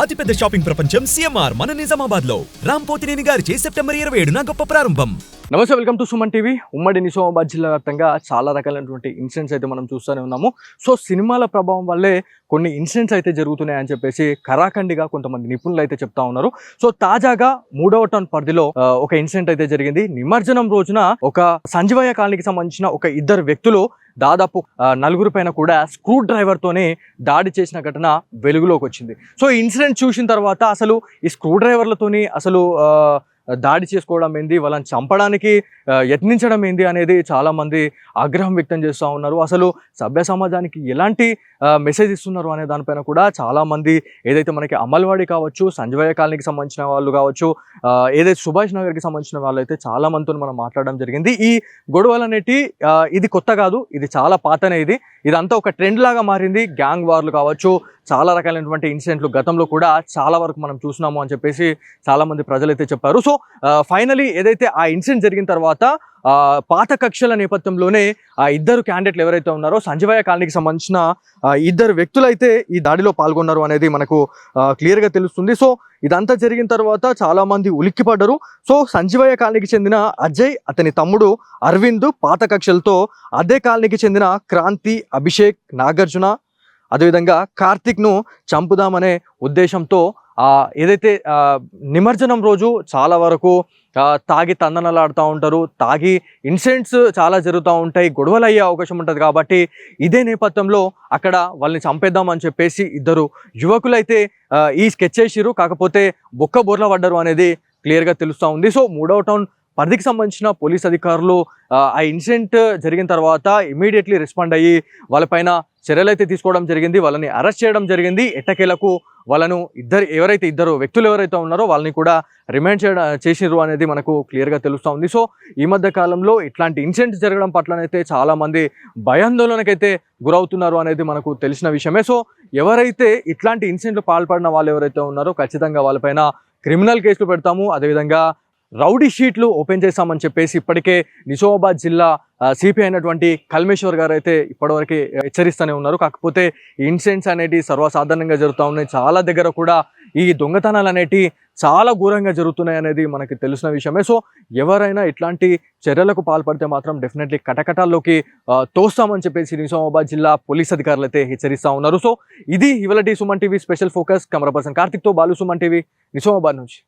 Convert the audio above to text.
అతిపెద్ద షాపింగ్ ప్రపంచం సిఎంఆర్ మన నిజామాబాద్ లో రాంపోతినేని గారిచే సెప్టెంబర్ 27న గొప్ప ప్రారంభం. నమస్తే, వెల్కమ్ టు సుమన్ టీవీ. ఉమ్మడి నిజామాబాద్ జిల్లా వ్యాప్తంగా చాలా రకాలైనటువంటి ఇన్సిడెంట్స్ అయితే మనం చూస్తూనే ఉన్నాము. సో సినిమాల ప్రభావం వల్లే కొన్ని ఇన్సిడెంట్స్ అయితే జరుగుతున్నాయని చెప్పేసి కరాఖండిగా కొంతమంది నిపుణులు అయితే చెప్తా ఉన్నారు. సో తాజాగా 3వ టౌన్ పరిధిలో ఒక ఇన్సిడెంట్ అయితే జరిగింది. నిమజ్జనం రోజున ఒక సంజీవయ్య కాలనీకి సంబంధించిన ఒక ఇద్దరు వ్యక్తులు దాదాపు 4 పైన కూడా స్క్రూ డ్రైవర్ తోనే దాడి చేసిన ఘటన వెలుగులోకి వచ్చింది. సో ఈ ఇన్సిడెంట్ చూసిన తర్వాత అసలు ఈ స్క్రూ డ్రైవర్లతోని అసలు దాడి చేసుకోవడం ఏంది, వాళ్ళని చంపడానికి యత్నించడం ఏంది అనేది చాలా మంది ఆగ్రహం వ్యక్తం చేస్తూ ఉన్నారు. అసలు సభ్య సమాజానికి ఎలాంటి మెసేజ్ ఇస్తున్నారు అనే దానిపైన కూడా చాలా మంది ఏదైతే మనకి అమల్వాడి కావచ్చు, సంజీవయ్య కాలనీకి సంబంధించిన వాళ్ళు కావచ్చు, ఏదైతే సుభాష్ నగర్కి సంబంధించిన వాళ్ళు అయితే చాలా మందితో మనం మాట్లాడడం జరిగింది. ఈ గొడవలు అనేటి ఇది కొత్త కాదు, ఇది చాలా పాతనే. ఇదంతా ఒక ట్రెండ్ లాగా మారింది. గ్యాంగ్ వార్లు కావచ్చు, చాలా రకాలైనటువంటి ఇన్సిడెంట్లు గతంలో కూడా చాలా వరకు మనం చూసినాము అని చెప్పేసి చాలా మంది ప్రజలైతే చెప్పారు. సో ఫైనలీ ఏదైతే ఆ ఇన్సిడెంట్ జరిగిన తర్వాత పాత కక్షల నేపథ్యంలోనే ఆ ఇద్దరు క్యాండిడేట్లు ఎవరైతే ఉన్నారో సంజీవయ్య కాలనీకి సంబంధించిన ఇద్దరు వ్యక్తులైతే ఈ దాడిలో పాల్గొన్నారు అనేది మనకు క్లియర్గా తెలుస్తుంది. సో ఇదంతా జరిగిన తర్వాత చాలా మంది ఉలిక్కిపడ్డారు. సో సంజీవయ్య కాలనీకి చెందిన అజయ్, అతని తమ్ముడు అరవింద్ పాత కక్షలతో అదే కాలనీకి చెందిన క్రాంతి, అభిషేక్, నాగార్జున, అదేవిధంగా కార్తిక్ను చంపుదామనే ఉద్దేశంతో ఏదైతే నిమజ్జనం రోజు చాలా వరకు తాగి తందనలాడుతూ ఉంటారు, తాగి ఇన్సిడెంట్స్ చాలా జరుగుతూ ఉంటాయి, గొడవలు అయ్యే అవకాశం ఉంటుంది. కాబట్టి ఇదే నేపథ్యంలో అక్కడ వాళ్ళని చంపేద్దామని చెప్పేసి ఇద్దరు యువకులైతే ఈ స్కెచ్ చేసిరు. కాకపోతే బొక్క బోర్ల పడ్డారు అనేది క్లియర్గా తెలుస్తూ ఉంది. సో 3వ టౌన్ పరిధికి సంబంధించిన పోలీస్ అధికారులు ఆ ఇన్సిడెంట్ జరిగిన తర్వాత ఇమీడియట్లీ రెస్పాండ్ అయ్యి వాళ్ళపైన చర్యలు అయితే తీసుకోవడం జరిగింది, వాళ్ళని అరెస్ట్ చేయడం జరిగింది. ఎట్టకేలకు వాళ్ళను ఇద్దరు వ్యక్తులు ఎవరైతే ఉన్నారో వాళ్ళని కూడా రిమాండ్ చేసిర్రు అనేది మనకు క్లియర్గా తెలుస్తూ ఉంది. సో ఈ మధ్య కాలంలో ఇట్లాంటి ఇన్సిడెంట్స్ జరగడం పట్లనైతే చాలా మంది భయాందోళనకైతే గురవుతున్నారు అనేది మనకు తెలిసిన విషయమే. సో ఎవరైతే ఇట్లాంటి ఇన్సిడెంట్లు పాల్పడిన వాళ్ళు ఎవరైతే ఉన్నారో ఖచ్చితంగా వాళ్ళపైన క్రిమినల్ కేసులు పెడతాము, అదేవిధంగా రౌడీ షీట్లు ఓపెన్ చేస్తామని చెప్పేసి ఇప్పటికే నిజామాబాద్ జిల్లా సిపి అయినటువంటి కల్మేశ్వర్ గారు అయితే ఇప్పటివరకు హెచ్చరిస్తూనే ఉన్నారు. కాకపోతే ఇన్సిడెంట్స్ అనేవి సర్వసాధారణంగా జరుగుతూ ఉన్నాయి. చాలా దగ్గర కూడా ఈ దొంగతనాలు అనేవి చాలా ఘోరంగా జరుగుతున్నాయి అనేది మనకి తెలిసిన విషయమే. సో ఎవరైనా ఇట్లాంటి చర్యలకు పాల్పడితే మాత్రం డెఫినెట్లీ కటకటాల్లోకి తోస్తామని చెప్పేసి నిజామాబాద్ జిల్లా పోలీస్ అధికారులు అయితే హెచ్చరిస్తూ ఉన్నారు. సో ఇది ఇవాళ Suman TV special focus. Camera person కార్తిక్తో బాలు, సుమన్ టీవీ, నిజామాబాద్ నుంచి.